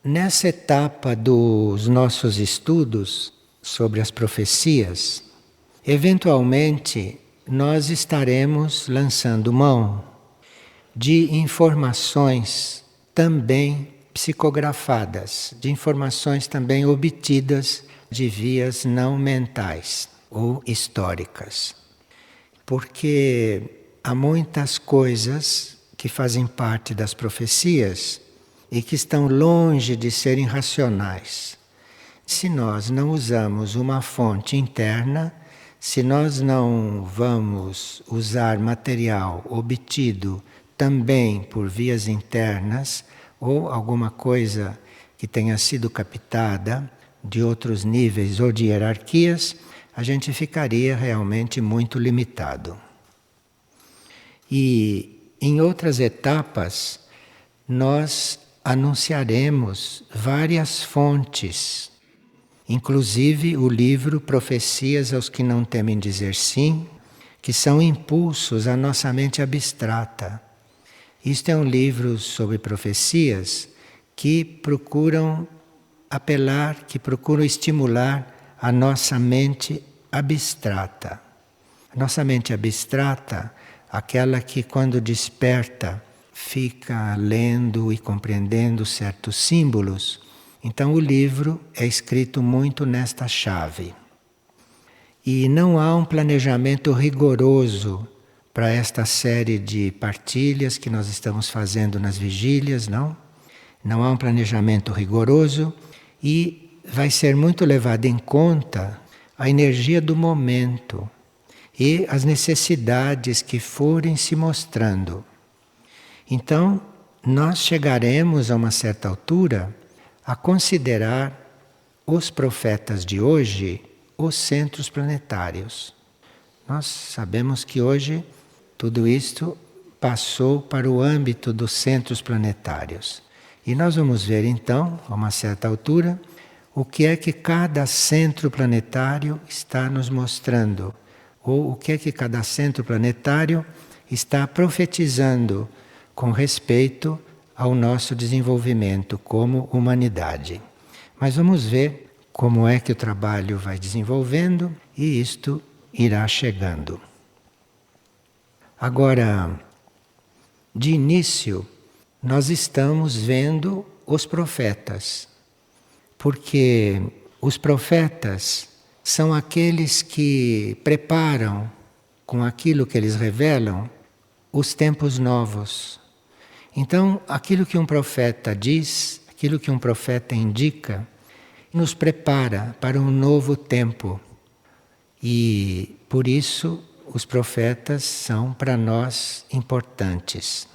Nessa etapa dos nossos estudos sobre as profecias, eventualmente nós estaremos lançando mão de informações também psicografadas, de informações também obtidas de vias não mentais ou históricas. Porque há muitas coisas que fazem parte das profecias e que estão longe de serem racionais. Se nós não usamos uma fonte interna, se nós não vamos usar material obtido também por vias internas ou alguma coisa que tenha sido captada de outros níveis ou de hierarquias, a gente ficaria realmente muito limitado. E em outras etapas, nós anunciaremos várias fontes, inclusive o livro Profecias aos que não temem dizer sim, que são impulsos à nossa mente abstrata. Isto é um livro sobre profecias que procuram apelar, que procuram estimular a nossa mente abstrata. A nossa mente abstrata, aquela que quando desperta fica lendo e compreendendo certos símbolos. Então o livro é escrito muito nesta chave. E não há um planejamento rigoroso para esta série de partilhas que nós estamos fazendo nas vigílias, não? Não há um planejamento rigoroso e vai ser muito levado em conta a energia do momento e as necessidades que forem se mostrando. Então, nós chegaremos a uma certa altura a considerar os profetas de hoje os centros planetários. Nós sabemos que hoje tudo isto passou para o âmbito dos centros planetários. E nós vamos ver então, a uma certa altura, o que é que cada centro planetário está nos mostrando, ou o que é que cada centro planetário está profetizando com respeito ao nosso desenvolvimento como humanidade. Mas vamos ver como é que o trabalho vai desenvolvendo e isto irá chegando. Agora, de início, nós estamos vendo os profetas, porque os profetas são aqueles que preparam, com aquilo que eles revelam, os tempos novos. Então, aquilo que um profeta diz, aquilo que um profeta indica, nos prepara para um novo tempo. E, por isso, os profetas são para nós importantes.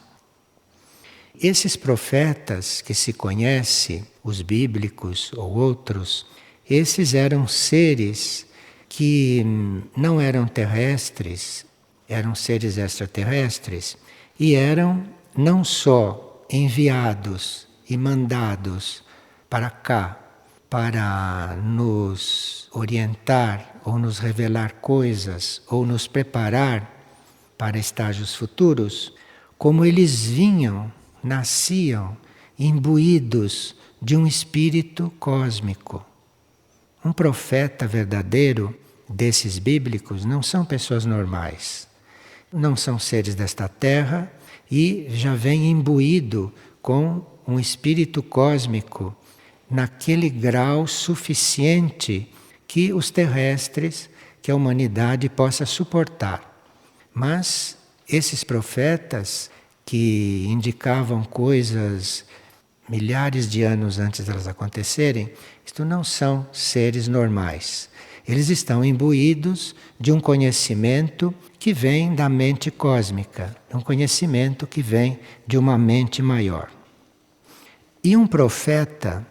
Esses profetas que se conhece, os bíblicos ou outros, esses eram seres que não eram terrestres, eram seres extraterrestres e eram não só enviados e mandados para cá para nos orientar ou nos revelar coisas ou nos preparar para estágios futuros, como eles vinham, nasciam imbuídos de um espírito cósmico. Um profeta verdadeiro desses bíblicos não são pessoas normais, não são seres desta terra e já vem imbuído com um espírito cósmico naquele grau suficiente que os terrestres, que a humanidade possa suportar. Mas esses profetas que indicavam coisas milhares de anos antes delas acontecerem, isto não são seres normais. Eles estão imbuídos de um conhecimento que vem da mente cósmica, um conhecimento que vem de uma mente maior. E um profeta,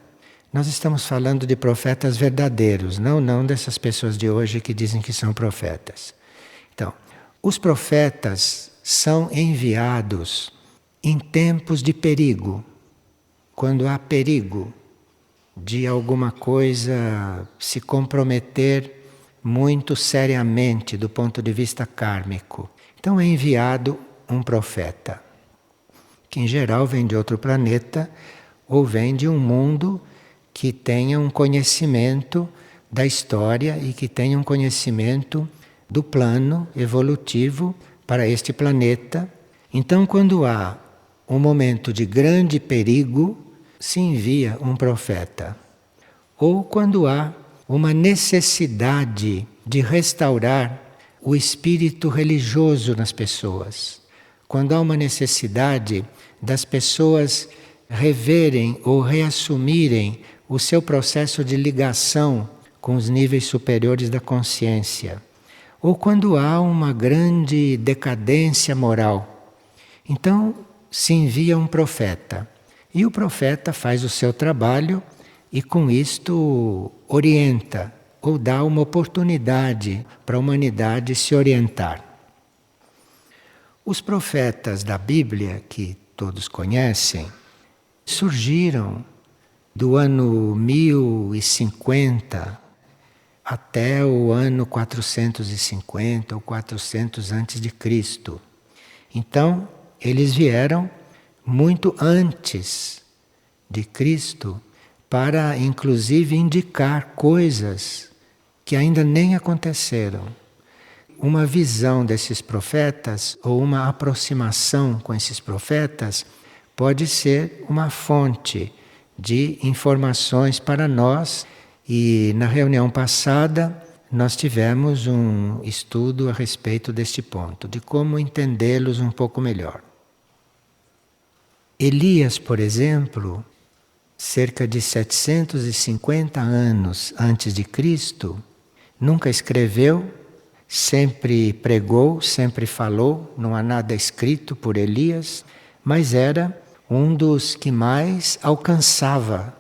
nós estamos falando de profetas verdadeiros, não dessas pessoas de hoje que dizem que são profetas. Então, os profetas são enviados em tempos de perigo, quando há perigo de alguma coisa se comprometer muito seriamente do ponto de vista kármico. Então é enviado um profeta, que em geral vem de outro planeta, ou vem de um mundo que tenha um conhecimento da história e que tenha um conhecimento do plano evolutivo para este planeta. Então, quando há um momento de grande perigo, se envia um profeta. Ou quando há uma necessidade de restaurar o espírito religioso nas pessoas. Quando há uma necessidade das pessoas reverem ou reassumirem o seu processo de ligação com os níveis superiores da consciência. Ou quando há uma grande decadência moral. Então, se envia um profeta. E o profeta faz o seu trabalho e com isto orienta ou dá uma oportunidade para a humanidade se orientar. Os profetas da Bíblia, que todos conhecem, surgiram do ano 1050 até o ano 450 ou 400 antes de Cristo. Então, eles vieram muito antes de Cristo para, inclusive, indicar coisas que ainda nem aconteceram. Uma visão desses profetas ou uma aproximação com esses profetas pode ser uma fonte de informações para nós. E na reunião passada nós tivemos um estudo a respeito deste ponto, de como entendê-los um pouco melhor. Elias, por exemplo, cerca de 750 anos antes de Cristo, nunca escreveu, sempre pregou, sempre falou, não há nada escrito por Elias, mas era um dos que mais alcançava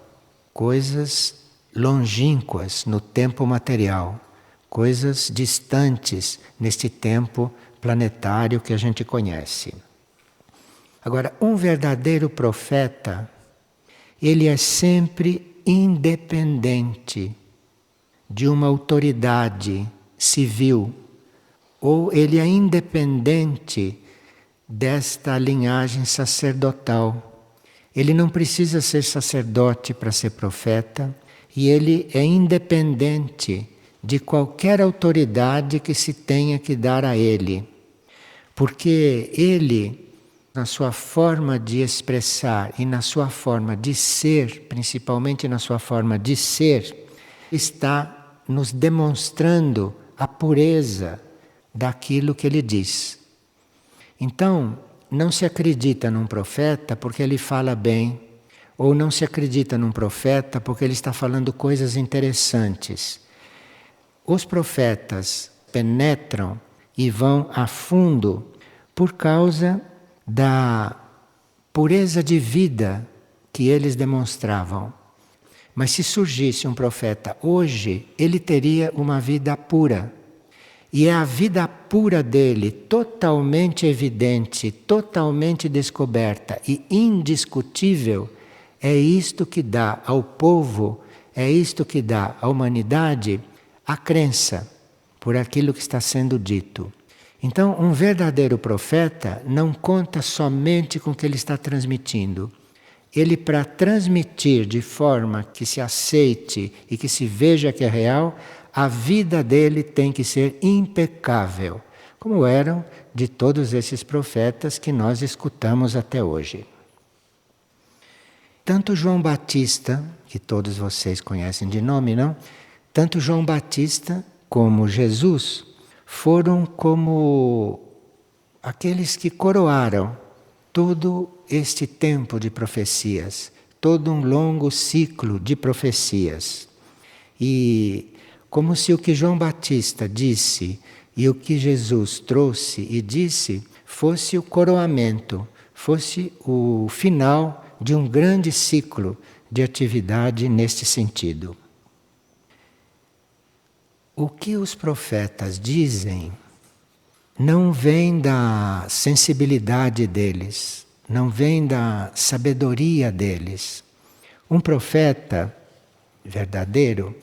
coisas longínquas no tempo material, coisas distantes neste tempo planetário que a gente conhece. Agora, um verdadeiro profeta, ele é sempre independente de uma autoridade civil, ou ele é independente desta linhagem sacerdotal. Ele não precisa ser sacerdote para ser profeta, e ele é independente de qualquer autoridade que se tenha que dar a ele. Porque ele, na sua forma de expressar e na sua forma de ser, principalmente na sua forma de ser, está nos demonstrando a pureza daquilo que ele diz. Então, não se acredita num profeta porque ele fala bem, ou não se acredita num profeta porque ele está falando coisas interessantes. Os profetas penetram e vão a fundo por causa da pureza de vida que eles demonstravam. Mas se surgisse um profeta hoje, ele teria uma vida pura. E é a vida pura dele, totalmente evidente, totalmente descoberta e indiscutível, é isto que dá ao povo, é isto que dá à humanidade a crença por aquilo que está sendo dito. Então, um verdadeiro profeta não conta somente com o que ele está transmitindo. Ele, para transmitir de forma que se aceite e que se veja que é real, a vida dele tem que ser impecável, como eram de todos esses profetas que nós escutamos até hoje. Tanto João Batista, que todos vocês conhecem de nome, não? Tanto João Batista como Jesus foram como aqueles que coroaram todo este tempo de profecias, todo um longo ciclo de profecias. E como se o que João Batista disse e o que Jesus trouxe e disse fosse o coroamento, fosse o final de um grande ciclo de atividade neste sentido. O que os profetas dizem não vem da sensibilidade deles, não vem da sabedoria deles. Um profeta verdadeiro,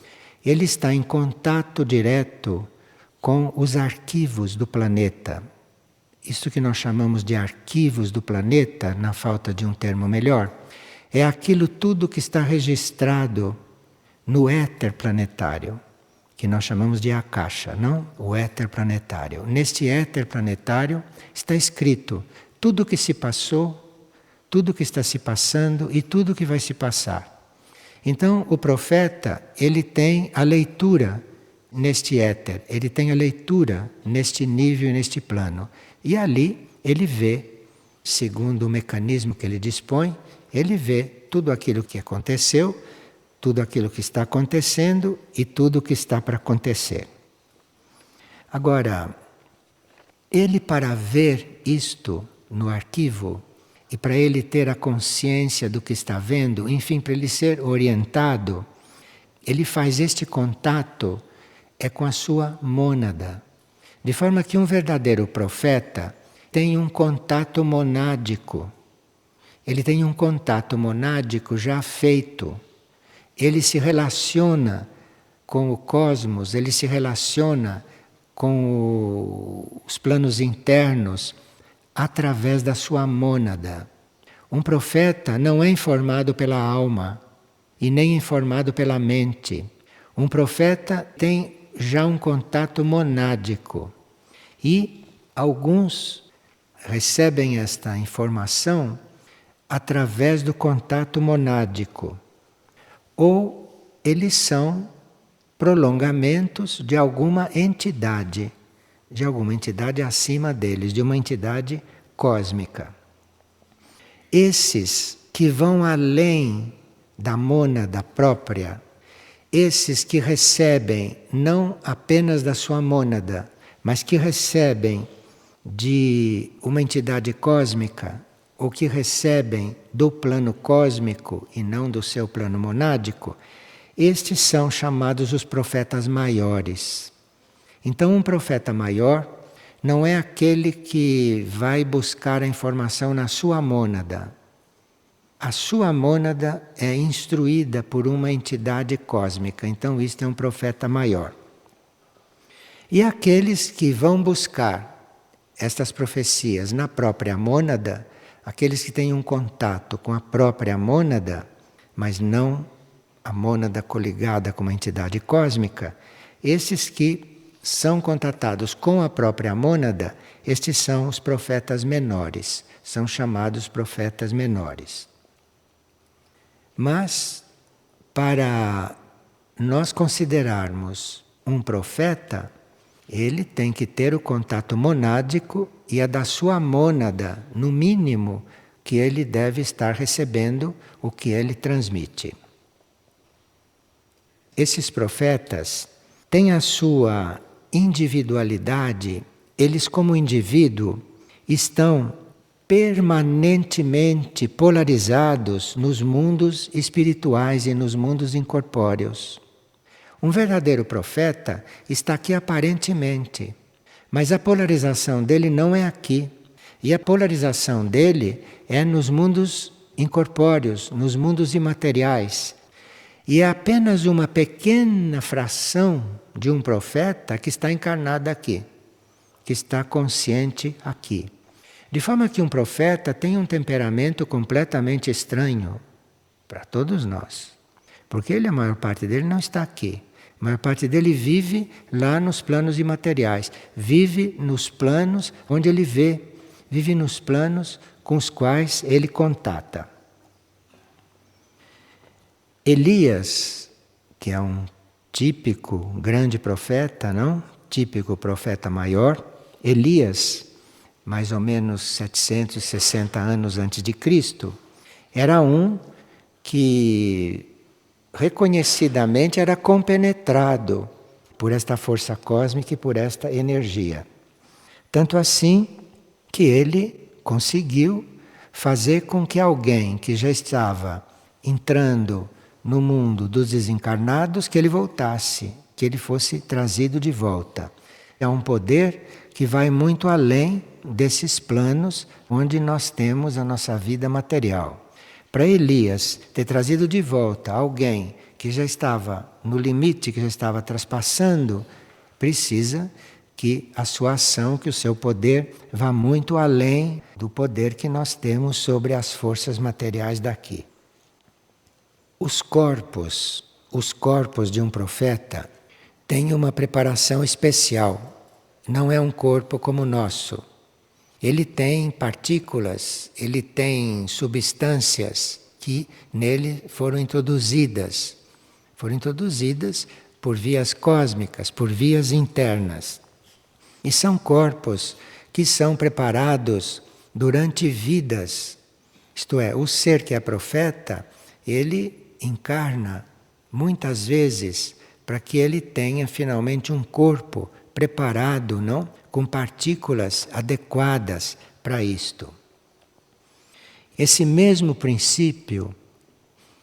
ele está em contato direto com os arquivos do planeta. Isso que nós chamamos de arquivos do planeta, na falta de um termo melhor, é aquilo tudo que está registrado no éter planetário, que nós chamamos de Akasha, não? O éter planetário. Neste éter planetário está escrito tudo o que se passou, tudo o que está se passando e tudo o que vai se passar. Então, o profeta, ele tem a leitura neste éter, ele tem a leitura neste nível e neste plano. E ali ele vê, segundo o mecanismo que ele dispõe, ele vê tudo aquilo que aconteceu, tudo aquilo que está acontecendo e tudo o que está para acontecer. Agora, ele para ver isto no arquivo e para ele ter a consciência do que está vendo, enfim, para ele ser orientado, ele faz este contato com a sua mônada. De forma que um verdadeiro profeta tem um contato monádico. Ele tem um contato monádico já feito. Ele se relaciona com o cosmos, ele se relaciona com os planos internos através da sua mônada. Um profeta não é informado pela alma e nem informado pela mente. Um profeta tem já um contato monádico. E alguns recebem esta informação através do contato monádico. Ou eles são prolongamentos de alguma entidade acima deles, de uma entidade cósmica. Esses que vão além da mônada própria, esses que recebem não apenas da sua mônada, mas que recebem de uma entidade cósmica, ou que recebem do plano cósmico e não do seu plano monádico, estes são chamados os profetas maiores. Então, um profeta maior não é aquele que vai buscar a informação na sua mônada. A sua mônada é instruída por uma entidade cósmica, então isto é um profeta maior. E aqueles que vão buscar estas profecias na própria mônada, aqueles que têm um contato com a própria mônada, mas não a mônada coligada com uma entidade cósmica, esses que são contatados com a própria mônada, estes são os profetas menores, são chamados profetas menores. Mas, para nós considerarmos um profeta, ele tem que ter o contato monádico e a da sua mônada, no mínimo, que ele deve estar recebendo o que ele transmite. Esses profetas têm a sua individualidade, eles como indivíduo estão permanentemente polarizados nos mundos espirituais e nos mundos incorpóreos. Um verdadeiro profeta está aqui aparentemente, mas a polarização dele não é aqui. E a polarização dele é nos mundos incorpóreos, nos mundos imateriais. E é apenas uma pequena fração de um profeta que está encarnada aqui, que está consciente aqui. De forma que um profeta tem um temperamento completamente estranho para todos nós. Porque ele, a maior parte dele não está aqui. A maior parte dele vive lá nos planos imateriais. Vive nos planos onde ele vê. Vive nos planos com os quais ele contata. Elias, que é um típico grande profeta, não? Típico profeta maior. Elias, mais ou menos 760 anos antes de Cristo, era um que reconhecidamente era compenetrado por esta força cósmica e por esta energia. Tanto assim que ele conseguiu fazer com que alguém que já estava entrando no mundo dos desencarnados, que ele voltasse, que ele fosse trazido de volta. É um poder que vai muito além desses planos onde nós temos a nossa vida material. Para Elias ter trazido de volta alguém que já estava no limite, que já estava traspassando, precisa que a sua ação, que o seu poder vá muito além do poder que nós temos sobre as forças materiais daqui. os corpos de um profeta têm uma preparação especial. Não é um corpo como o nosso. Ele tem partículas, ele tem substâncias que nele foram introduzidas por vias cósmicas, por vias internas. E são corpos que são preparados durante vidas. Isto é, o ser que é profeta, ele encarna muitas vezes para que ele tenha finalmente um corpo preparado, não? Com partículas adequadas para isto. Esse mesmo princípio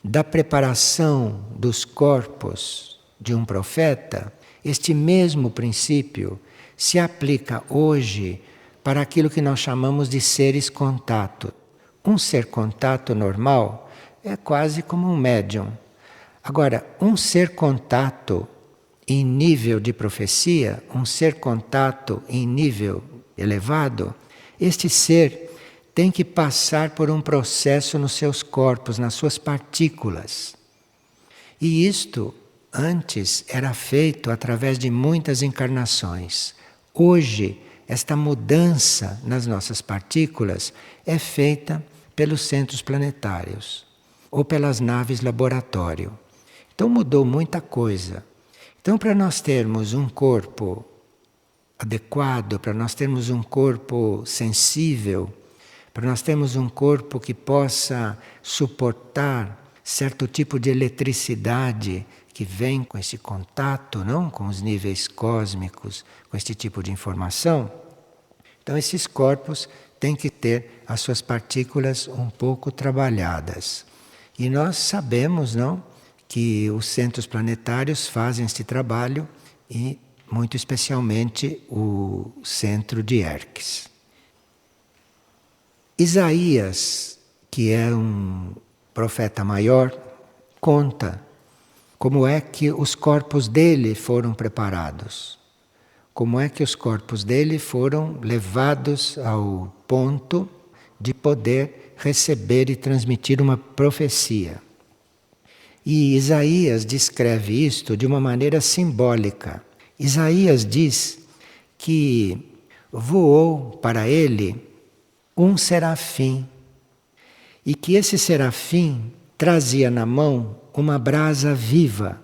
da preparação dos corpos de um profeta, este mesmo princípio se aplica hoje para aquilo que nós chamamos de seres contato. Um ser contato normal é quase como um médium. Agora, um ser contato em nível de profecia, um ser contato em nível elevado, este ser tem que passar por um processo nos seus corpos, nas suas partículas. E isto antes era feito através de muitas encarnações. Hoje, esta mudança nas nossas partículas é feita pelos centros planetários ou pelas naves laboratório. Então mudou muita coisa. Então, para nós termos um corpo adequado, para nós termos um corpo sensível, para nós termos um corpo que possa suportar certo tipo de eletricidade que vem com esse contato, não, com os níveis cósmicos, com este tipo de informação. Então esses corpos têm que ter as suas partículas um pouco trabalhadas. E nós sabemos, não, que os centros planetários fazem este trabalho e muito especialmente o centro de Erques. Isaías, que é um profeta maior, conta como é que os corpos dele foram preparados. Como é que os corpos dele foram levados ao ponto de poder receber e transmitir uma profecia. E Isaías descreve isto de uma maneira simbólica. Isaías diz que voou para ele um serafim, e que esse serafim trazia na mão uma brasa viva.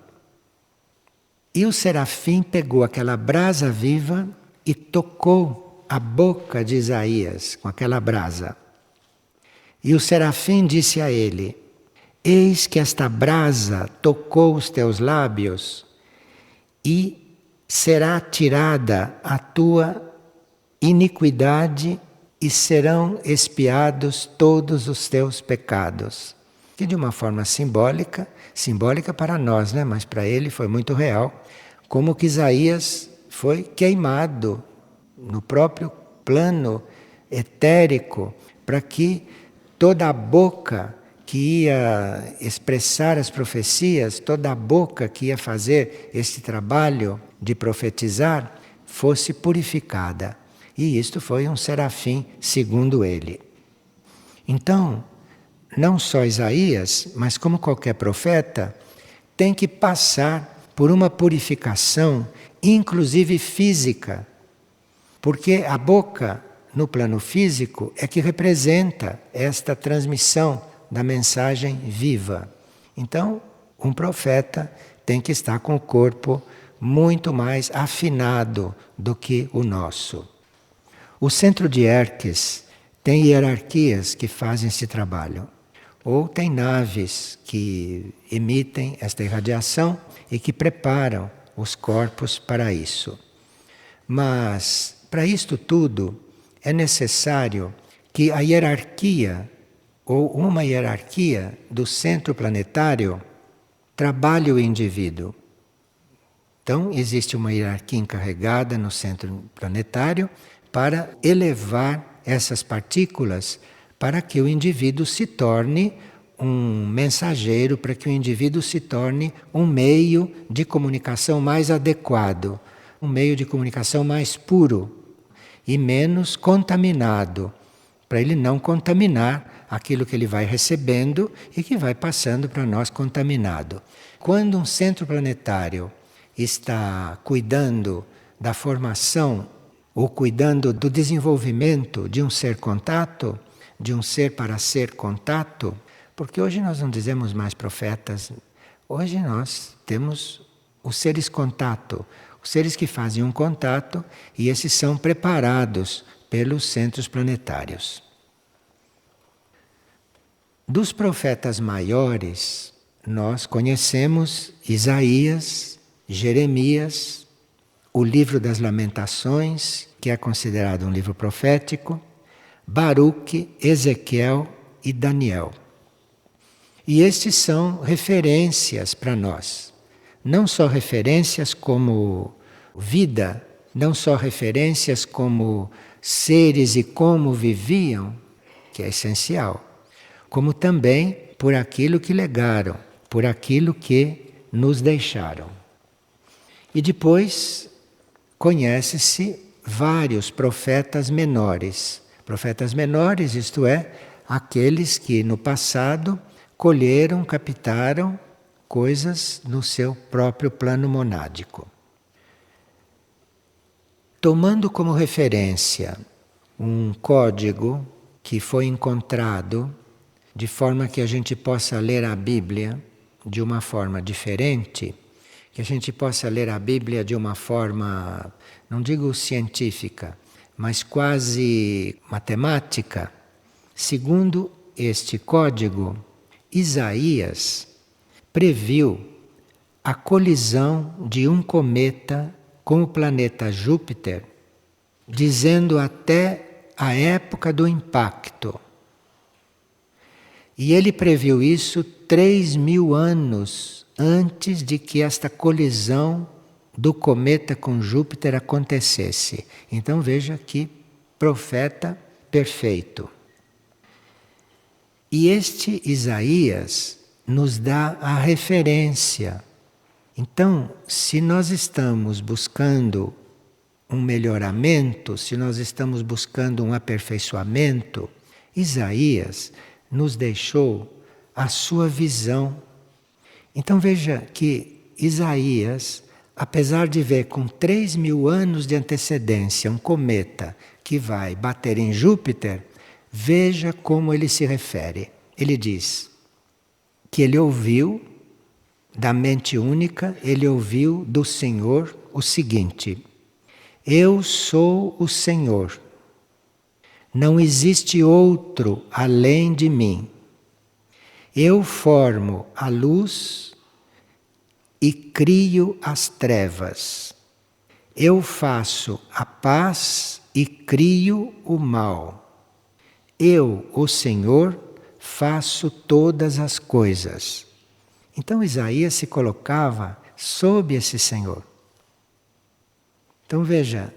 E o serafim pegou aquela brasa viva e tocou a boca de Isaías com aquela brasa. E o serafim disse a ele: eis que esta brasa tocou os teus lábios e será tirada a tua iniquidade e serão expiados todos os teus pecados. Que de uma forma simbólica para nós, né? Mas para ele foi muito real, como que Isaías foi queimado no próprio plano etérico, para que toda a boca que ia expressar as profecias, toda a boca que ia fazer este trabalho de profetizar, fosse purificada. E isto foi um serafim, segundo ele. Então, não só Isaías, mas como qualquer profeta, tem que passar por uma purificação, inclusive física. Porque a boca, no plano físico, é que representa esta transmissão da mensagem viva. Então, um profeta tem que estar com o corpo muito mais afinado do que o nosso. O centro de Erques tem hierarquias que fazem esse trabalho. Ou tem naves que emitem esta irradiação e que preparam os corpos para isso. Mas, para isto tudo, é necessário que a hierarquia, ou uma hierarquia do centro planetário, trabalhe o indivíduo. Então, existe uma hierarquia encarregada no centro planetário para elevar essas partículas para que o indivíduo se torne um mensageiro, para que o indivíduo se torne um meio de comunicação mais adequado, um meio de comunicação mais puro e menos contaminado, para ele não contaminar aquilo que ele vai recebendo e que vai passando para nós contaminado. Quando um centro planetário está cuidando da formação ou cuidando do desenvolvimento de um ser contato, de um ser para ser contato, porque hoje nós não dizemos mais profetas, hoje nós temos os seres contato, os seres que fazem um contato e esses são preparados pelos centros planetários. Dos profetas maiores, nós conhecemos Isaías, Jeremias, o livro das Lamentações, que é considerado um livro profético, Baruque, Ezequiel e Daniel. E estes são referências para nós. Não só referências como vida, não só referências como seres e como viviam, que é essencial, como também por aquilo que legaram, por aquilo que nos deixaram. E depois conhece-se vários profetas menores. Profetas menores, isto é, aqueles que no passado colheram, captaram coisas no seu próprio plano monádico. Tomando como referência um código que foi encontrado de forma que a gente possa ler a Bíblia de uma forma diferente, que a gente possa ler a Bíblia de uma forma, não digo científica, mas quase matemática. Segundo este código, Isaías previu a colisão de um cometa com o planeta Júpiter, dizendo até a época do impacto. E ele previu isso 3.000 anos antes de que esta colisão do cometa com Júpiter acontecesse. Então veja que profeta perfeito. E este Isaías nos dá a referência. Então, se nós estamos buscando um melhoramento, se nós estamos buscando um aperfeiçoamento, Isaías nos deixou a sua visão. Então veja que Isaías, apesar de ver com 3.000 anos de antecedência um cometa que vai bater em Júpiter, veja como ele se refere. Ele diz que ele ouviu da mente única, ele ouviu do Senhor o seguinte: eu sou o Senhor, não existe outro além de mim. Eu formo a luz e crio as trevas. Eu faço a paz e crio o mal. Eu, o Senhor, faço todas as coisas. Então Isaías se colocava sob esse Senhor. Então veja,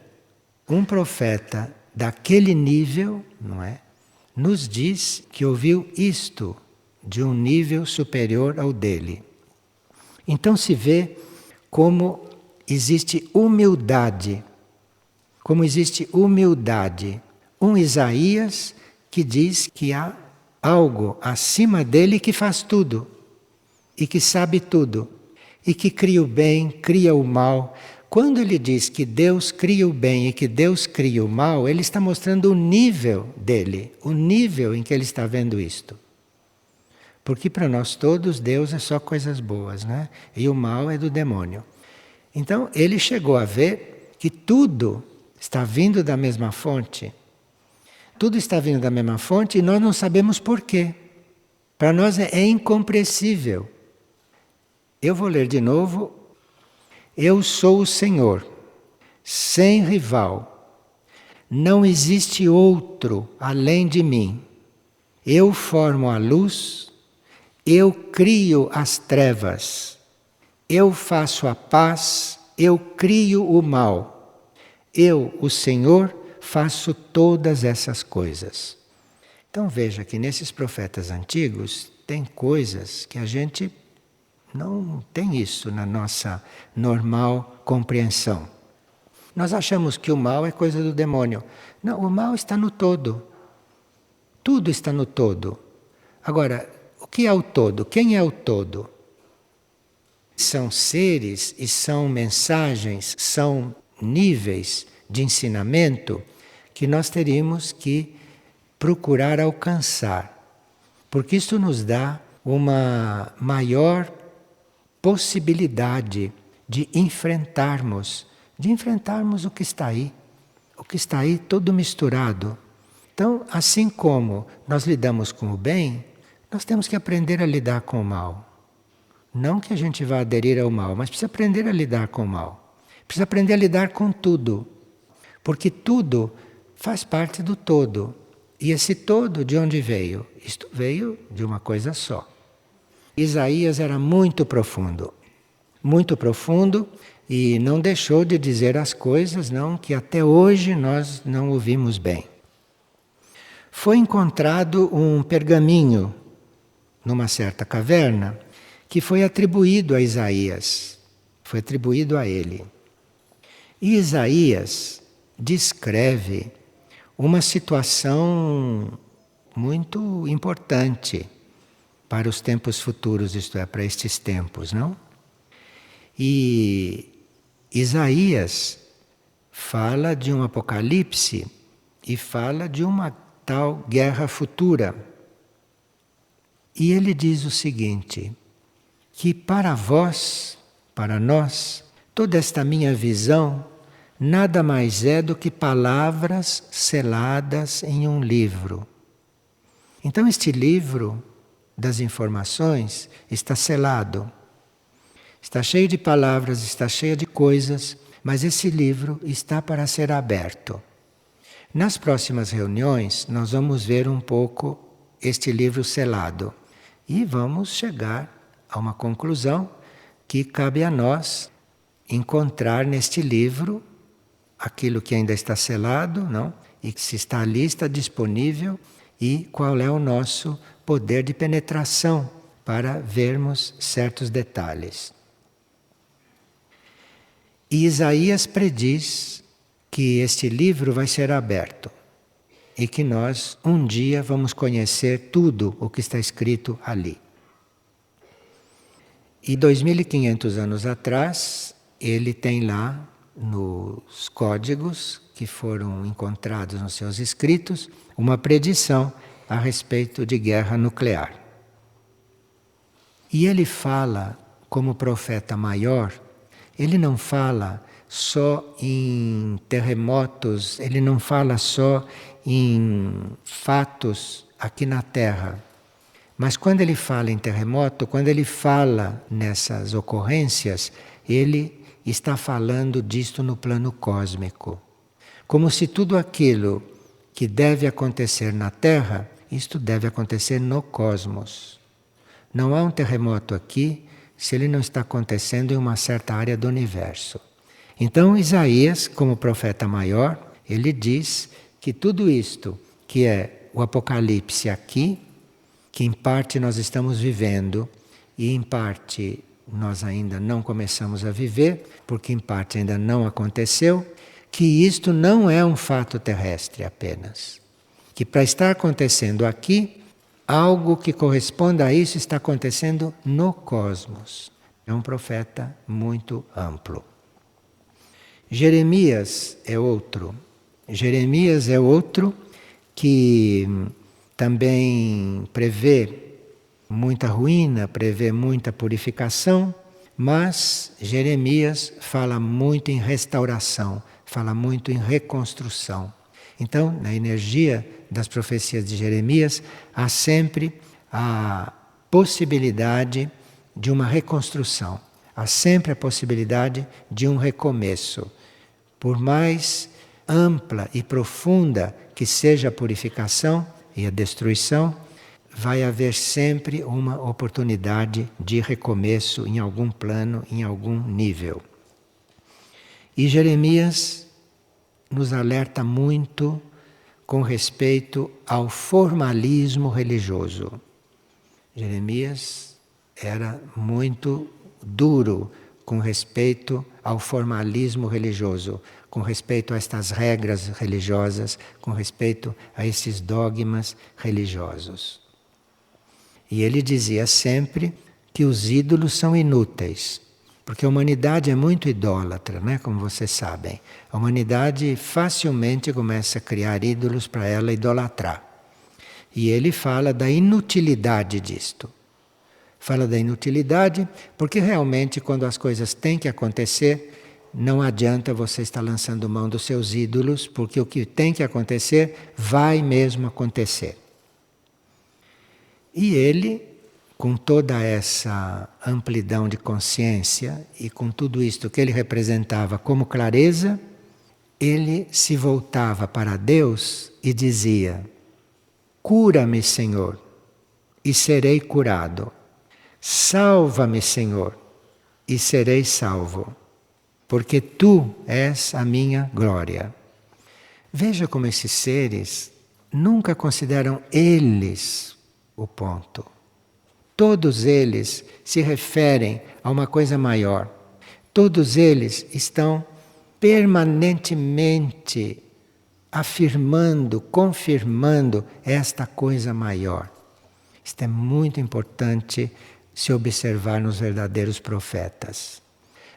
um profeta daquele nível, não é, nos diz que ouviu isto de um nível superior ao dele. Então se vê como existe humildade. Como existe humildade. Um Isaías que diz que há algo acima dele que faz tudo. E que sabe tudo. E que cria o bem, cria o mal. Quando ele diz que Deus cria o bem e que Deus cria o mal, ele está mostrando o nível dele. O nível em que ele está vendo isto. Porque para nós todos Deus é só coisas boas, né? E o mal é do demônio. Então ele chegou a ver que tudo está vindo da mesma fonte. Tudo está vindo da mesma fonte e nós não sabemos porquê. Para nós é incompreensível. Eu vou ler de novo. Eu sou o Senhor, sem rival. Não existe outro além de mim. Eu formo a luz, eu crio as trevas. Eu faço a paz, eu crio o mal. Eu, o Senhor, faço todas essas coisas. Então veja que nesses profetas antigos tem coisas que a gente não tem isso na nossa normal compreensão. Nós achamos que o mal é coisa do demônio. Não, o mal está no todo. Tudo está no todo. Agora, o que é o todo? Quem é o todo? São seres e são mensagens, são níveis de ensinamento que nós teríamos que procurar alcançar, porque isso nos dá uma maior possibilidade de enfrentarmos o que está aí. O que está aí todo misturado. Então, assim como nós lidamos com o bem, nós temos que aprender a lidar com o mal. Não que a gente vá aderir ao mal, mas precisa aprender a lidar com o mal. Precisa aprender a lidar com tudo. Porque tudo faz parte do todo. E esse todo de onde veio? Isto veio de uma coisa só. Isaías era muito profundo e não deixou de dizer as coisas não que até hoje nós não ouvimos bem. Foi encontrado um pergaminho numa certa caverna que foi atribuído a Isaías, foi atribuído a ele. E Isaías descreve uma situação muito importante para os tempos futuros, isto é, para estes tempos, não? E Isaías fala de um apocalipse e fala de uma tal guerra futura. E ele diz o seguinte, que para vós, para nós, toda esta minha visão nada mais é do que palavras seladas em um livro. Então este livro das informações está selado. Está cheio de palavras, está cheio de coisas, mas esse livro está para ser aberto. Nas próximas reuniões, nós vamos ver um pouco este livro selado e vamos chegar a uma conclusão que cabe a nós encontrar neste livro aquilo que ainda está selado, não? E que se está ali, está disponível, e qual é o nosso poder de penetração para vermos certos detalhes. E Isaías prediz que este livro vai ser aberto e que nós um dia vamos conhecer tudo o que está escrito ali. E 2.500 anos atrás, ele tem lá nos códigos que foram encontrados nos seus escritos uma predição a respeito de guerra nuclear. E ele fala, como profeta maior, ele não fala só em terremotos, ele não fala só em fatos aqui na Terra. Mas quando ele fala em terremoto, quando ele fala nessas ocorrências, ele está falando disto no plano cósmico. Como se tudo aquilo que deve acontecer na Terra, isto deve acontecer no cosmos. Não há um terremoto aqui se ele não está acontecendo em uma certa área do universo. Então Isaías, como profeta maior, ele diz que tudo isto, que é o Apocalipse aqui, que em parte nós estamos vivendo e em parte nós ainda não começamos a viver, porque em parte ainda não aconteceu, que isto não é um fato terrestre apenas. Que para estar acontecendo aqui, algo que corresponda a isso está acontecendo no cosmos. É um profeta muito amplo. Jeremias é outro. Jeremias é outro que também prevê muita ruína, prevê muita purificação, mas Jeremias fala muito em restauração, fala muito em reconstrução. Então, na energia das profecias de Jeremias, há sempre a possibilidade de uma reconstrução, há sempre a possibilidade de um recomeço. Por mais ampla e profunda que seja a purificação e a destruição, vai haver sempre uma oportunidade de recomeço em algum plano, em algum nível. E Jeremias nos alerta muito com respeito ao formalismo religioso. Jeremias era muito duro com respeito ao formalismo religioso, com respeito a estas regras religiosas, com respeito a esses dogmas religiosos. E ele dizia sempre que os ídolos são inúteis, porque a humanidade é muito idólatra, né? Como vocês sabem. A humanidade facilmente começa a criar ídolos para ela idolatrar. E ele fala da inutilidade disto. Fala da inutilidade porque realmente quando as coisas têm que acontecer, não adianta você estar lançando mão dos seus ídolos, porque o que tem que acontecer vai mesmo acontecer. E ele, com toda essa amplidão de consciência e com tudo isto que ele representava como clareza, ele se voltava para Deus e dizia: cura-me, Senhor, e serei curado. Salva-me, Senhor, e serei salvo, porque Tu és a minha glória. Veja como esses seres nunca consideram eles o ponto. Todos eles se referem a uma coisa maior. Todos eles estão permanentemente afirmando, confirmando esta coisa maior. Isto é muito importante se observar nos verdadeiros profetas.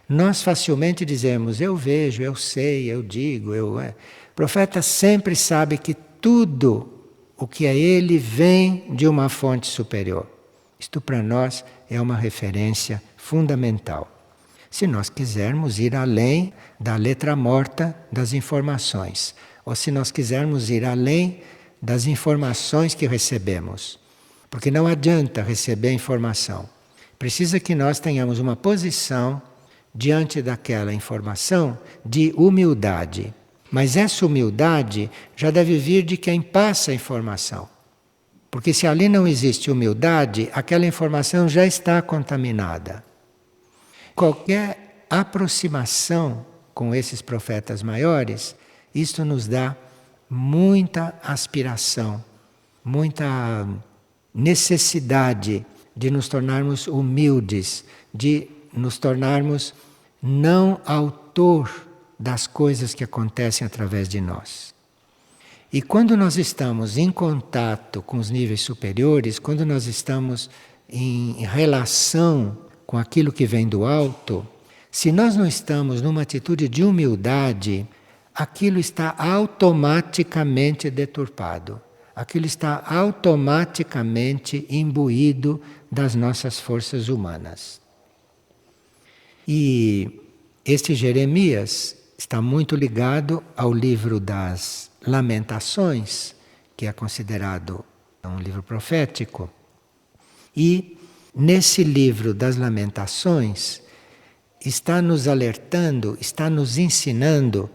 Nós facilmente dizemos, eu vejo, eu sei, eu digo, eu... O profeta sempre sabe que tudo o que é ele vem de uma fonte superior. Isto para nós é uma referência fundamental. Se nós quisermos ir além da letra morta das informações, ou se nós quisermos ir além das informações que recebemos. Porque não adianta receber informação. Precisa que nós tenhamos uma posição diante daquela informação de humildade. Mas essa humildade já deve vir de quem passa a informação. Porque se ali não existe humildade, aquela informação já está contaminada. Qualquer aproximação com esses profetas maiores, isto nos dá muita aspiração, muita necessidade de nos tornarmos humildes, de nos tornarmos não autor das coisas que acontecem através de nós. E quando nós estamos em contato com os níveis superiores, quando nós estamos em relação com aquilo que vem do alto, se nós não estamos numa atitude de humildade, aquilo está automaticamente deturpado. Aquilo está automaticamente imbuído das nossas forças humanas. E este Jeremias está muito ligado ao livro das Lamentações, que é considerado um livro profético. E nesse livro das Lamentações está nos alertando, está nos ensinando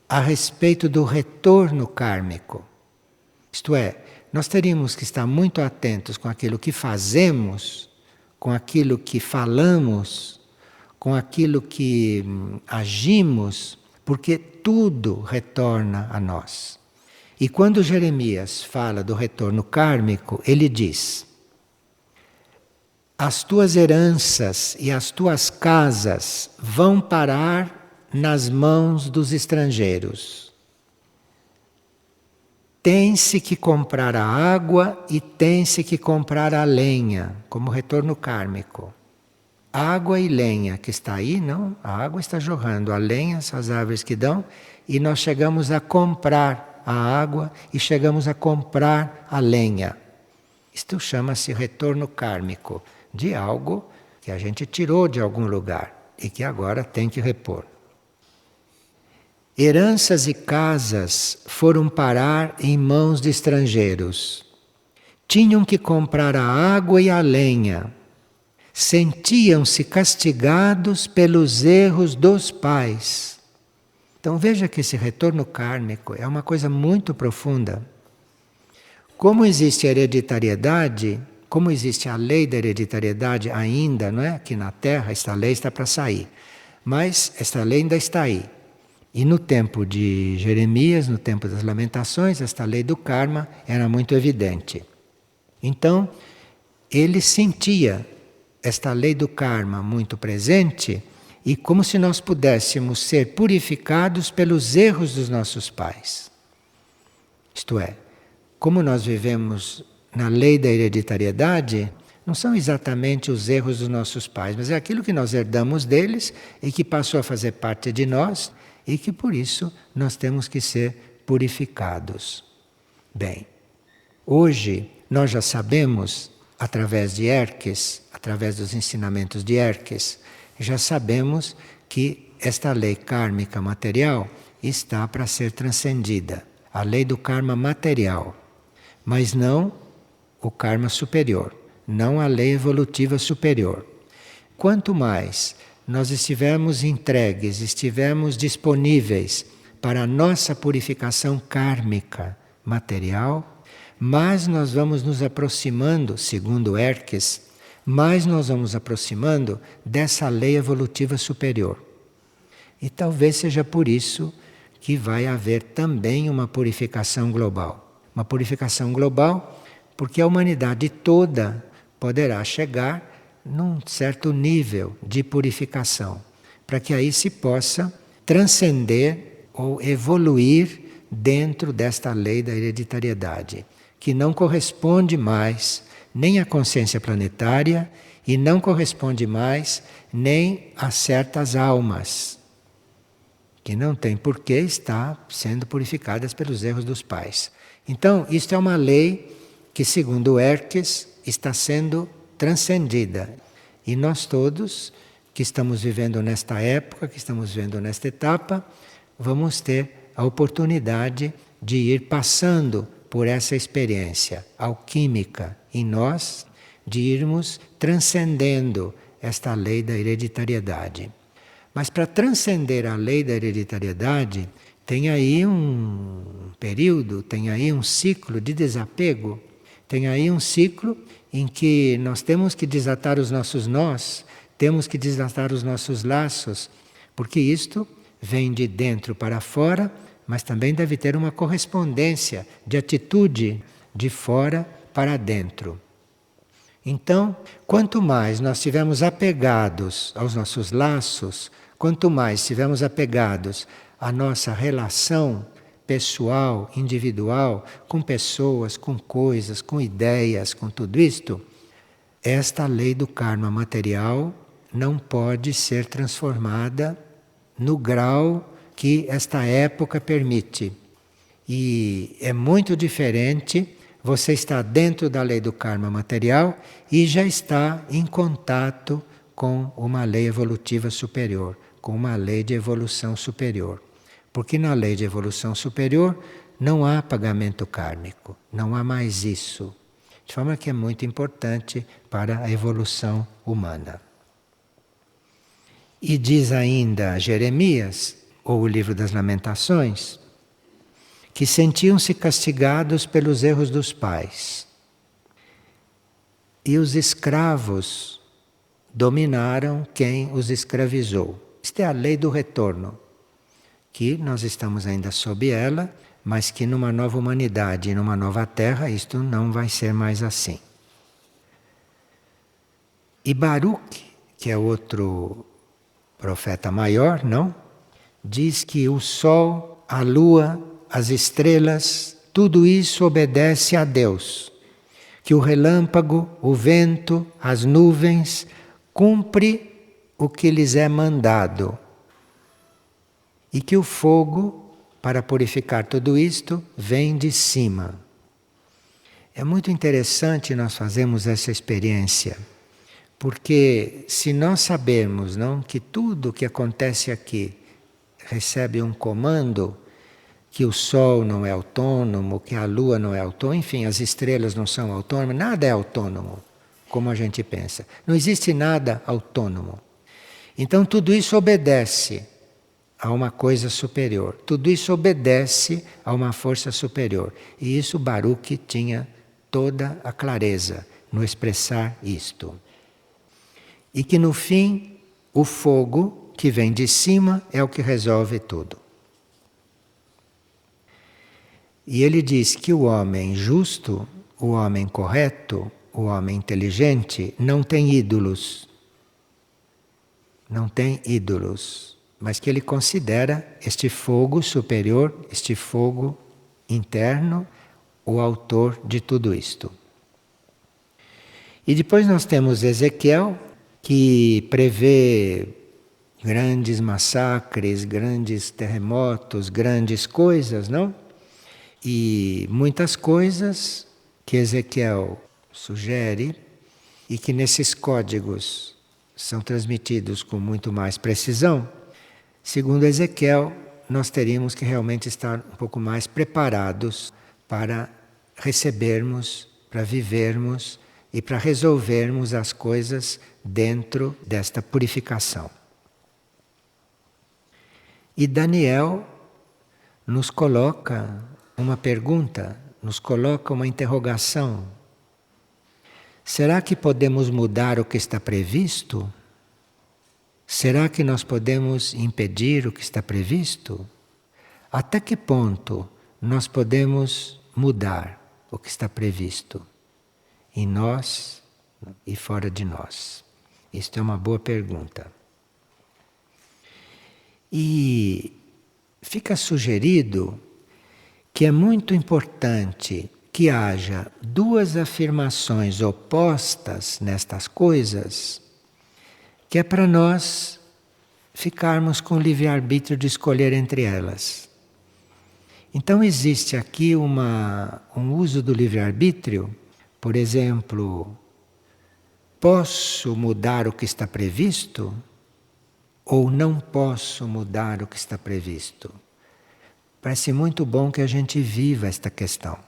a respeito do retorno kármico. Isto é, nós teríamos que estar muito atentos com aquilo que fazemos, com aquilo que falamos, com aquilo que agimos, porque tudo retorna a nós. E quando Jeremias fala do retorno kármico, ele diz: as tuas heranças e as tuas casas vão parar nas mãos dos estrangeiros. Tem-se que comprar a água e tem-se que comprar a lenha, como retorno kármico. Água e lenha que está aí, não? A água está jorrando, a lenha são as árvores que dão, e nós chegamos a comprar a água e chegamos a comprar a lenha. Isto chama-se retorno kármico, de algo que a gente tirou de algum lugar e que agora tem que repor. Heranças e casas foram parar em mãos de estrangeiros. Tinham que comprar a água e a lenha. Sentiam-se castigados pelos erros dos pais. Então veja que esse retorno kármico é uma coisa muito profunda. Como existe a hereditariedade, como existe a lei da hereditariedade ainda, não é? Aqui na Terra, esta lei está para sair. Mas esta lei ainda está aí. E no tempo de Jeremias, no tempo das Lamentações, esta lei do karma era muito evidente. Então, ele sentia esta lei do karma muito presente e como se nós pudéssemos ser purificados pelos erros dos nossos pais. Isto é, como nós vivemos na lei da hereditariedade, não são exatamente os erros dos nossos pais, mas é aquilo que nós herdamos deles e que passou a fazer parte de nós e que por isso nós temos que ser purificados. Bem, hoje nós já sabemos, através de Erques, através dos ensinamentos de Erques, já sabemos que esta lei kármica material está para ser transcendida. A lei do karma material, mas não o karma superior, não a lei evolutiva superior. Quanto mais nós estivermos entregues, estivermos disponíveis para a nossa purificação kármica material, mais nós vamos nos aproximando, segundo Erques, mais nós vamos aproximando dessa lei evolutiva superior. E talvez seja por isso que vai haver também uma purificação global. Uma purificação global porque a humanidade toda poderá chegar num certo nível de purificação, para que aí se possa transcender ou evoluir dentro desta lei da hereditariedade, que não corresponde mais nem à consciência planetária e não corresponde mais nem a certas almas, que não tem por que estar sendo purificadas pelos erros dos pais. Então, isto é uma lei que, segundo Erques, está sendo transcendida. E nós todos, que estamos vivendo nesta época, que estamos vivendo nesta etapa, vamos ter a oportunidade de ir passando por essa experiência alquímica em nós, de irmos transcendendo esta lei da hereditariedade. Mas para transcender a lei da hereditariedade, tem aí um período, tem aí um ciclo de desapego, tem aí um ciclo em que nós temos que desatar os nossos nós, temos que desatar os nossos laços, porque isto vem de dentro para fora, mas também deve ter uma correspondência de atitude de fora para dentro. Então, quanto mais nós estivermos apegados aos nossos laços, quanto mais estivermos apegados à nossa relação pessoal, individual, com pessoas, com coisas, com ideias, com tudo isto, esta lei do karma material não pode ser transformada no grau que esta época permite. E é muito diferente você estar dentro da lei do karma material e já está em contato com uma lei evolutiva superior, com uma lei de evolução superior. Porque na lei de evolução superior não há pagamento kármico, não há mais isso. De forma que é muito importante para a evolução humana. E diz ainda Jeremias, ou o livro das Lamentações, que sentiam-se castigados pelos erros dos pais. E os escravos dominaram quem os escravizou. Isto é a lei do retorno, que nós estamos ainda sob ela, mas que numa nova humanidade, numa nova terra, isto não vai ser mais assim. E Baruch, que é outro profeta maior, não? Diz que o sol, a lua, as estrelas, tudo isso obedece a Deus. Que o relâmpago, o vento, as nuvens, cumpre o que lhes é mandado. E que o fogo, para purificar tudo isto, vem de cima. É muito interessante nós fazermos essa experiência, porque se nós sabemos, não, que tudo que acontece aqui recebe um comando, que o Sol não é autônomo, que a Lua não é autônoma, enfim, as estrelas não são autônomas, nada é autônomo, como a gente pensa. Não existe nada autônomo. Então tudo isso obedece a uma coisa superior. Tudo isso obedece a uma força superior. E isso Baruch tinha toda a clareza no expressar isto. E que no fim, o fogo que vem de cima é o que resolve tudo. E ele diz que o homem justo, o homem correto, o homem inteligente, não tem ídolos. não tem ídolos, mas que ele considera este fogo superior, este fogo interno, o autor de tudo isto. E depois nós temos Ezequiel, que prevê grandes massacres, grandes terremotos, grandes coisas, não? E muitas coisas que Ezequiel sugere e que nesses códigos são transmitidos com muito mais precisão, segundo Ezequiel, nós teríamos que realmente estar um pouco mais preparados para recebermos, para vivermos e para resolvermos as coisas dentro desta purificação. E Daniel nos coloca uma pergunta, nos coloca uma interrogação. Será que podemos mudar o que está previsto? Será que nós podemos impedir o que está previsto? Até que ponto nós podemos mudar o que está previsto? Em nós e fora de nós? Isto é uma boa pergunta. E fica sugerido que é muito importante que haja duas afirmações opostas nestas coisas, que é para nós ficarmos com o livre-arbítrio de escolher entre elas. Então existe aqui um uso do livre-arbítrio, por exemplo, posso mudar o que está previsto ou não posso mudar o que está previsto? Parece muito bom que a gente viva esta questão.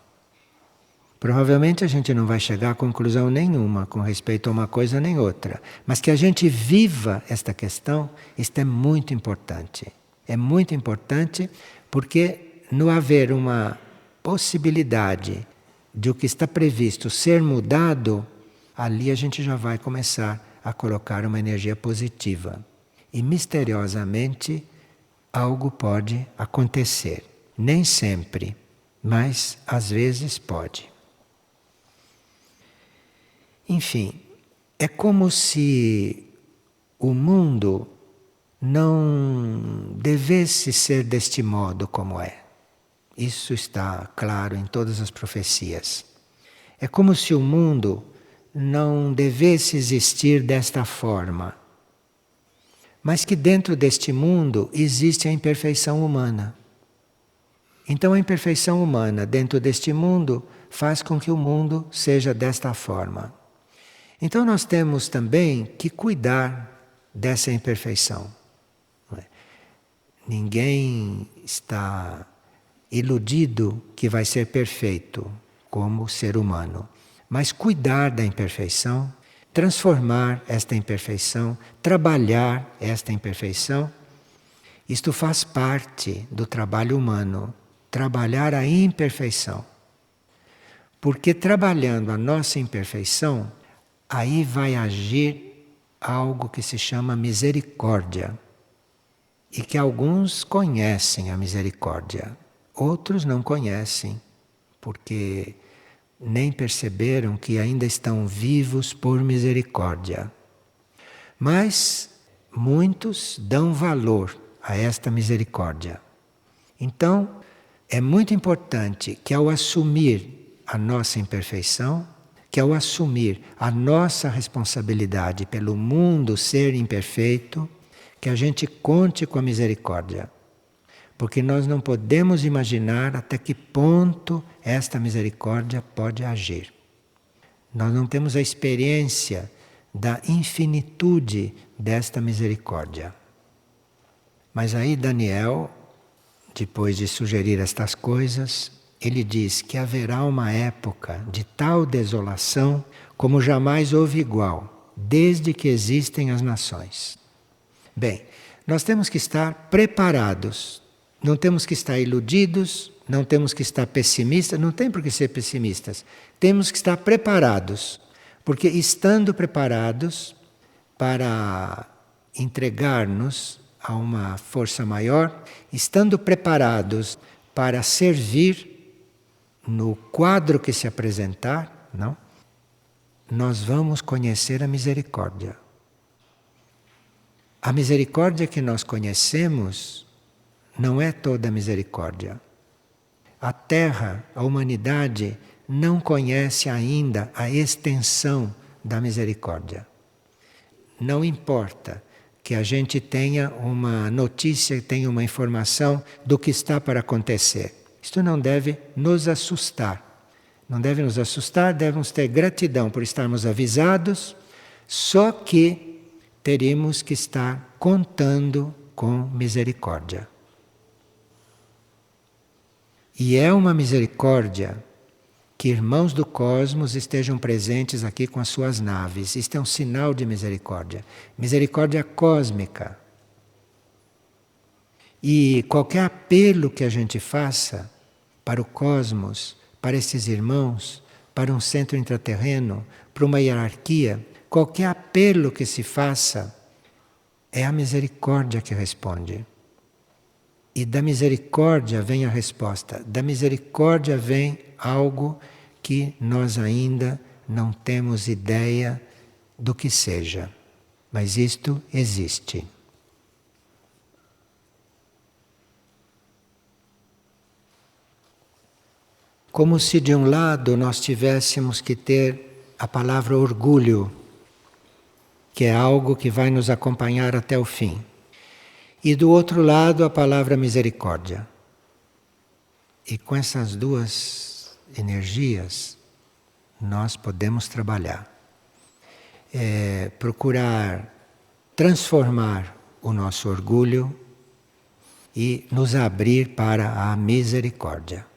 Provavelmente a gente não vai chegar a conclusão nenhuma com respeito a uma coisa nem outra, mas que a gente viva esta questão, isto é muito importante. É muito importante porque no haver uma possibilidade de o que está previsto ser mudado, ali a gente já vai começar a colocar uma energia positiva. E misteriosamente algo pode acontecer. Nem sempre, mas às vezes pode. Enfim, é como se o mundo não devesse ser deste modo como é. Isso está claro em todas as profecias. É como se o mundo não devesse existir desta forma, mas que dentro deste mundo existe a imperfeição humana. Então a imperfeição humana dentro deste mundo faz com que o mundo seja desta forma. Então nós temos também que cuidar dessa imperfeição. Ninguém está iludido que vai ser perfeito como ser humano, mas cuidar da imperfeição, transformar esta imperfeição, trabalhar esta imperfeição, isto faz parte do trabalho humano, trabalhar a imperfeição. Porque trabalhando a nossa imperfeição, aí vai agir algo que se chama misericórdia. E que alguns conhecem a misericórdia, outros não conhecem, porque nem perceberam que ainda estão vivos por misericórdia. Mas muitos dão valor a esta misericórdia. Então, é muito importante que ao assumir a nossa imperfeição, que ao assumir a nossa responsabilidade pelo mundo ser imperfeito, que a gente conte com a misericórdia. Porque nós não podemos imaginar até que ponto esta misericórdia pode agir. Nós não temos a experiência da infinitude desta misericórdia. Mas aí Daniel, depois de sugerir estas coisas, ele diz que haverá uma época de tal desolação como jamais houve igual, desde que existem as nações. Bem, nós temos que estar preparados, não temos que estar iludidos, não temos que estar pessimistas, não tem por que ser pessimistas, temos que estar preparados, porque estando preparados para entregar-nos a uma força maior, estando preparados para servir no quadro que se apresentar, não? Nós vamos conhecer a misericórdia. A misericórdia que nós conhecemos não é toda a misericórdia. A Terra, a humanidade, não conhece ainda a extensão da misericórdia. Não importa que a gente tenha uma notícia, tenha uma informação do que está para acontecer. Isto não deve nos assustar. Não deve nos assustar, devemos ter gratidão por estarmos avisados, só que teríamos que estar contando com misericórdia. E é uma misericórdia que irmãos do cosmos estejam presentes aqui com as suas naves. Isto é um sinal de misericórdia. Misericórdia cósmica. E qualquer apelo que a gente faça para o cosmos, para esses irmãos, para um centro intraterreno, para uma hierarquia, qualquer apelo que se faça, é a misericórdia que responde. E da misericórdia vem a resposta. Da misericórdia vem algo que nós ainda não temos ideia do que seja. Mas isto existe. Como se de um lado nós tivéssemos que ter a palavra orgulho, que é algo que vai nos acompanhar até o fim. E do outro lado a palavra misericórdia. E com essas duas energias nós podemos trabalhar. Procurar transformar o nosso orgulho e nos abrir para a misericórdia.